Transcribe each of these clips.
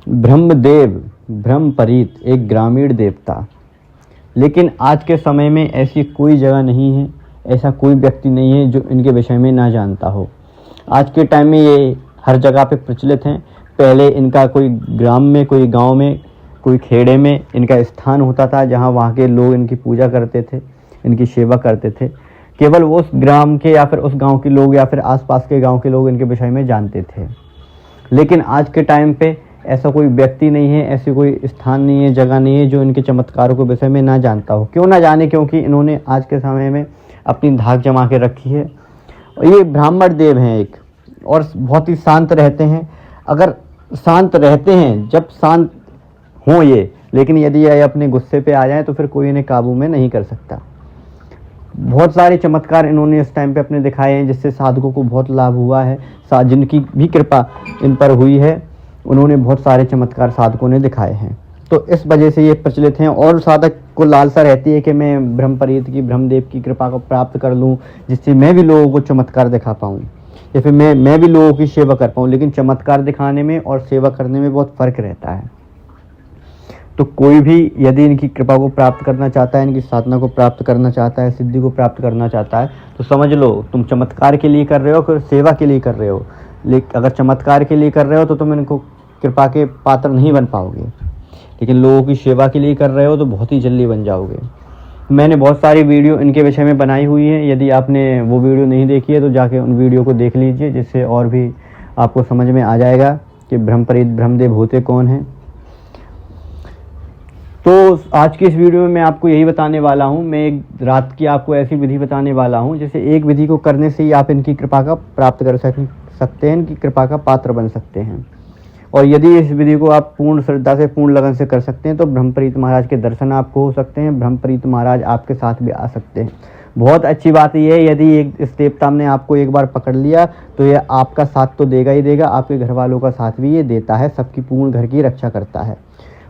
ब्रह्मदेव ब्रह्मपरीत एक ग्रामीण देवता। लेकिन आज के समय में ऐसी कोई जगह नहीं है, ऐसा कोई व्यक्ति नहीं है जो इनके विषय में ना जानता हो। आज के टाइम में ये हर जगह पे प्रचलित हैं। पहले इनका कोई ग्राम में, कोई गांव में, कोई खेड़े में इनका स्थान होता था जहां वहां के लोग इनकी पूजा करते थे, इनकी सेवा करते थे। केवल उस ग्राम के या फिर उस गांव के लोग या फिर आसपास के गांव के लोग इनके विषय में जानते थे। लेकिन आज के टाइम पे ऐसा कोई व्यक्ति नहीं है, ऐसी कोई स्थान नहीं है, जगह नहीं है जो इनके चमत्कारों के विषय में ना जानता हो। क्यों ना जाने? क्योंकि इन्होंने आज के समय में अपनी धाक जमा के रखी है। ये ब्राह्मण देव हैं एक, और बहुत ही शांत रहते हैं। अगर शांत रहते हैं, जब शांत हों ये, लेकिन यदि ये अपने गुस्से पे आ जाए तो फिर कोई इन्हें काबू में नहीं कर सकता। बहुत सारे चमत्कार इन्होंने इस टाइम पे अपने दिखाए हैं जिससे साधकों को बहुत लाभ हुआ है। जिनकी भी कृपा इन पर हुई है, उन्होंने बहुत सारे चमत्कार साधकों ने दिखाए हैं। तो इस वजह से ये प्रचलित हैं और साधक को लालसा रहती है कि मैं ब्रह्मपरीत की, ब्रह्मदेव की कृपा को प्राप्त कर लूँ, जिससे मैं भी लोगों को चमत्कार दिखा पाऊँ या फिर मैं भी लोगों की सेवा कर पाऊँ। लेकिन चमत्कार दिखाने में और सेवा करने में बहुत फ़र्क रहता है। तो कोई भी यदि इनकी कृपा को प्राप्त करना चाहता है, इनकी साधना को प्राप्त करना चाहता है, सिद्धि को प्राप्त करना चाहता है, तो समझ लो तुम चमत्कार के लिए कर रहे हो, फिर सेवा के लिए कर रहे हो। लेकिन अगर चमत्कार के लिए कर रहे हो तो तुम इनको कृपा के पात्र नहीं बन पाओगे, लेकिन लोगों की सेवा के लिए कर रहे हो तो बहुत ही जल्दी बन जाओगे। मैंने बहुत सारी वीडियो इनके विषय में बनाई हुई है। यदि आपने वो वीडियो नहीं देखी है तो जाके उन वीडियो को देख लीजिए, जिससे और भी आपको समझ में आ जाएगा कि ब्रह्मपरीत ब्रह्मदेव होते कौन हैं। तो आज की इस वीडियो में मैं आपको यही बताने वाला हूँ। मैं एक रात की आपको ऐसी विधि बताने वाला हूँ जैसे एक विधि को करने से ही आप इनकी कृपा का प्राप्त कर सकते हैं, इनकी कृपा का पात्र बन सकते हैं। और यदि इस विधि को आप पूर्ण श्रद्धा से, पूर्ण लगन से कर सकते हैं तो ब्रह्मपरीत महाराज के दर्शन आपको हो सकते हैं, ब्रह्मपरीत महाराज आपके साथ भी आ सकते हैं। बहुत अच्छी बात यह है, यदि इस देवता ने आपको एक बार पकड़ लिया तो ये आपका साथ तो देगा ही देगा, आपके घर वालों का साथ भी ये देता है, सबकी पूर्ण घर की रक्षा करता है।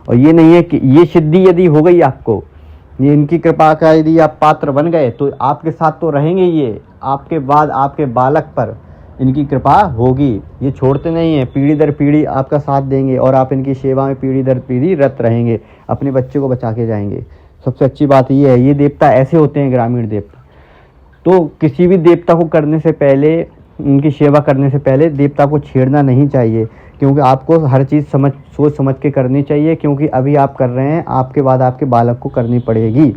और ये नहीं है कि ये सिद्धि यदि हो गई आपको, ये इनकी कृपा का यदि आप पात्र बन गए तो आपके साथ तो रहेंगे, ये आपके बाद आपके बालक पर इनकी कृपा होगी। ये छोड़ते नहीं हैं, पीढ़ी दर पीढ़ी आपका साथ देंगे और आप इनकी सेवा में पीढ़ी दर पीढ़ी रत रहेंगे, अपने बच्चे को बचा के जाएंगे। सबसे अच्छी बात ये है, ये देवता ऐसे होते हैं ग्रामीण देवता। तो किसी भी देवता को करने से पहले, उनकी सेवा करने से पहले देवता को छेड़ना नहीं चाहिए, क्योंकि आपको हर चीज़ सोच समझ के करनी चाहिए। क्योंकि अभी आप कर रहे हैं, आपके बाद आपके बालक को करनी पड़ेगी।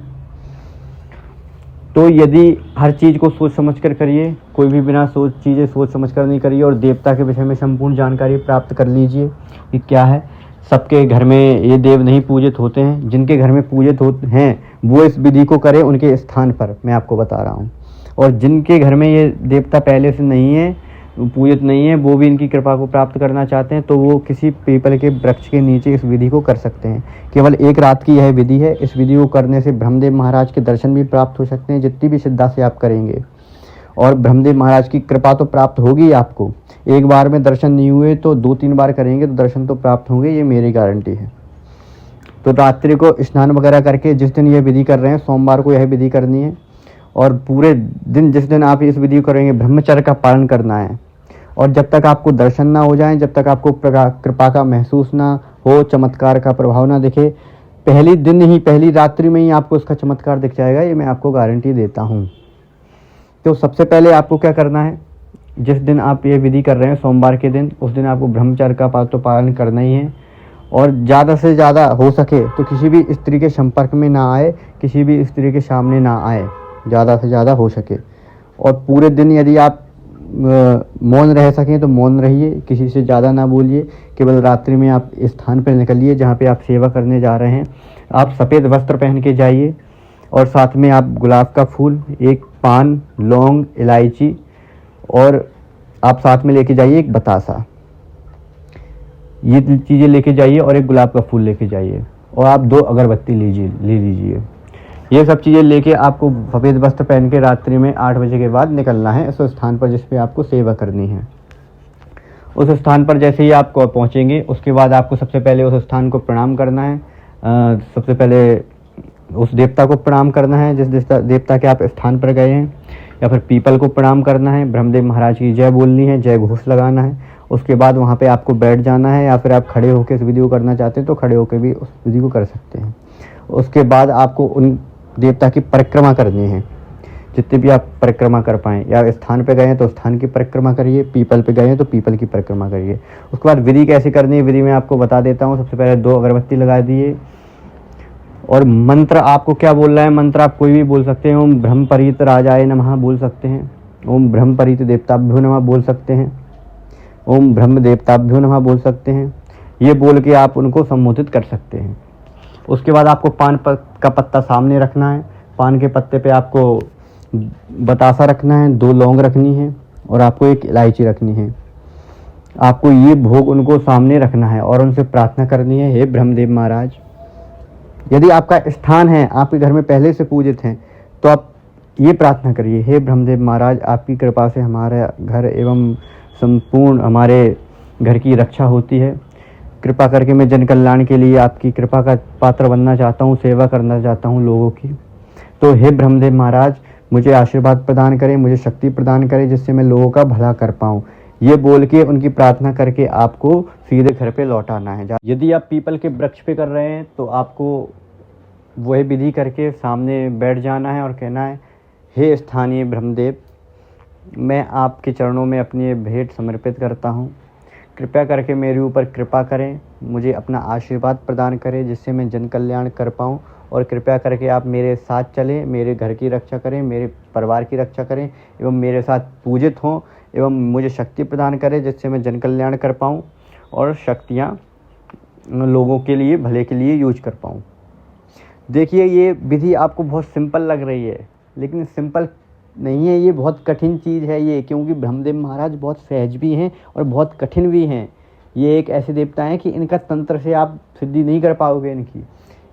तो यदि हर चीज़ को सोच समझ कर करिए, कोई भी बिना चीज़ें सोच समझ कर नहीं करिए, और देवता के विषय में संपूर्ण जानकारी प्राप्त कर लीजिए कि क्या है। सबके घर में ये देव नहीं पूजित होते हैं, जिनके घर में पूजित होते हैं वो इस विधि को करें उनके स्थान पर, मैं आपको बता रहा हूँ। और जिनके घर में ये देवता पहले से नहीं है, पूजित नहीं है, वो भी इनकी कृपा को प्राप्त करना चाहते हैं तो वो किसी पीपल के वृक्ष के नीचे इस विधि को कर सकते हैं। केवल एक रात की यह विधि है। इस विधि को करने से ब्रह्मदेव महाराज के दर्शन भी प्राप्त हो सकते हैं, जितनी भी श्रद्धा से आप करेंगे। और ब्रह्मदेव महाराज की कृपा तो प्राप्त होगी आपको। एक बार में दर्शन नहीं हुए तो 2-3 बार करेंगे तो दर्शन तो प्राप्त होंगे, ये मेरी गारंटी है। तो रात्रि को स्नान वगैरह करके, जिस दिन ये विधि कर रहे हैं, सोमवार को यह विधि करनी है, और पूरे दिन जिस दिन आप इस विधि को करेंगे ब्रह्मचर्य का पालन करना है। और जब तक आपको दर्शन ना हो जाए, जब तक आपको कृपा का महसूस ना हो, चमत्कार का प्रभाव ना दिखे, पहली दिन ही, पहली रात्रि में ही आपको इसका चमत्कार दिख जाएगा, ये मैं आपको गारंटी देता हूँ। तो सबसे पहले आपको क्या करना है, जिस दिन आप ये विधि कर रहे हैं सोमवार के दिन, उस दिन आपको ब्रह्मचर्य का पालन करना ही है। और ज़्यादा से ज़्यादा हो सके तो किसी भी स्त्री के संपर्क में ना आए, किसी भी स्त्री के सामने ना आए, ज़्यादा से ज़्यादा हो सके। और पूरे दिन यदि आप मौन रह सकें तो मौन रहिए, किसी से ज़्यादा ना बोलिए। केवल रात्रि में आप स्थान पर निकलिए जहाँ पे आप सेवा करने जा रहे हैं। आप सफ़ेद वस्त्र पहन के जाइए, और साथ में आप गुलाब का फूल, एक पान, लौंग, इलायची, और आप साथ में लेके जाइए एक बतासा। ये चीज़ें लेके जाइए और एक गुलाब का फूल लेके जाइए, और आप 2 अगरबत्ती ले लीजिए। ये सब चीज़ें लेके आपको सफ़ेद वस्त्र पहन के रात्रि में 8 बजे के बाद निकलना है उस स्थान पर जिस पे आपको सेवा करनी है। उस स्थान पर जैसे ही आप पहुँचेंगे, उसके बाद आपको सबसे पहले उस स्थान को प्रणाम करना है। सबसे पहले उस देवता को प्रणाम करना है जिस देवता के आप स्थान पर गए हैं, या फिर पीपल को प्रणाम करना है। ब्रह्मदेव महाराज की जय बोलनी है, जय घोष लगाना है। उसके बाद वहाँ पे आपको बैठ जाना है, या फिर आप खड़े होकर इस विधि को करना चाहते हैं तो खड़े होकर भी उस विधि को कर सकते हैं। उसके बाद आपको उन देवता की परिक्रमा करनी है, जितने भी आप परिक्रमा कर पाएँ, या स्थान पे गए हैं तो स्थान की परिक्रमा करिए, पीपल पे गए हैं तो पीपल की परिक्रमा करिए। उसके बाद विधि कैसे करनी है, विधि मैं आपको बता देता हूँ। सबसे पहले 2 अगरबत्ती लगा दिए, और मंत्र आपको क्या बोलना है, मंत्र आप कोई भी बोल सकते हैं। ओम ब्रह्मपरीत राजाय नमः बोल सकते हैं, ओम ब्रह्मपरीत देवताभ्यो नमः बोल सकते हैं, ओम ब्रह्म देवताभ्यो नमः बोल सकते हैं। ये बोल के आप उनको संबोधित कर सकते हैं। उसके बाद आपको पान का पत्ता सामने रखना है, पान के पत्ते पे आपको बतासा रखना है, 2 लौंग रखनी है, और आपको 1 इलायची रखनी है। आपको ये भोग उनको सामने रखना है और उनसे प्रार्थना करनी है, हे ब्रह्मदेव महाराज, यदि आपका स्थान है, आपके घर में पहले से पूजित हैं, तो आप ये प्रार्थना करिए, हे ब्रह्मदेव महाराज, आपकी कृपा से हमारा घर एवं संपूर्ण हमारे घर की रक्षा होती है। कृपा करके मैं जन कल्याण के लिए आपकी कृपा का पात्र बनना चाहता हूँ, सेवा करना चाहता हूँ लोगों की। तो हे ब्रह्मदेव महाराज, मुझे आशीर्वाद प्रदान करें, मुझे शक्ति प्रदान करें, जिससे मैं लोगों का भला कर पाऊँ। ये बोल के उनकी प्रार्थना करके आपको सीधे घर पे लौटाना है। यदि आप पीपल के वृक्ष पे कर रहे हैं तो आपको वही विधि करके सामने बैठ जाना है और कहना है, हे स्थानीय ब्रह्मदेव, मैं आपके चरणों में अपनी ये भेंट समर्पित करता हूँ। कृपया करके मेरे ऊपर कृपा करें, मुझे अपना आशीर्वाद प्रदान करें, जिससे मैं जन कल्याण कर पाऊँ। और कृपया करके आप मेरे साथ चलें, मेरे घर की रक्षा करें, मेरे परिवार की रक्षा करें, एवं मेरे साथ पूजित हों, एवं मुझे शक्ति प्रदान करें, जिससे मैं जन कल्याण कर पाऊँ और शक्तियाँ लोगों के लिए भले के लिए यूज कर पाऊँ। देखिए, ये विधि आपको बहुत सिंपल लग रही है, लेकिन सिंपल नहीं है, ये बहुत कठिन चीज़ है ये, क्योंकि ब्रह्मदेव महाराज बहुत सहज भी हैं और बहुत कठिन भी हैं। ये एक ऐसे देवता हैं कि इनका तंत्र से आप सिद्धि नहीं कर पाओगे इनकी।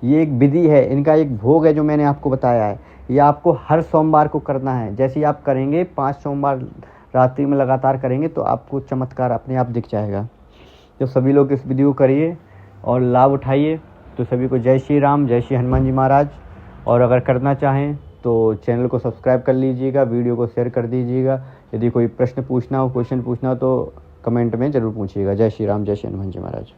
ये एक विधि है, इनका एक भोग है जो मैंने आपको बताया है। ये आपको हर सोमवार को करना है। जैसे ही आप करेंगे, 5 सोमवार रात्रि में लगातार करेंगे, तो आपको चमत्कार अपने आप दिख जाएगा। तो सभी लोग इस विधि को करिए और लाभ उठाइए। तो सभी को जय श्री राम, जय श्री हनुमान जी महाराज। और अगर करना चाहें तो चैनल को सब्सक्राइब कर लीजिएगा, वीडियो को शेयर कर दीजिएगा। यदि कोई प्रश्न पूछना हो, क्वेश्चन पूछना हो, तो कमेंट में ज़रूर पूछिएगा। जय श्री राम, जय श्री हनुमान जी महाराज।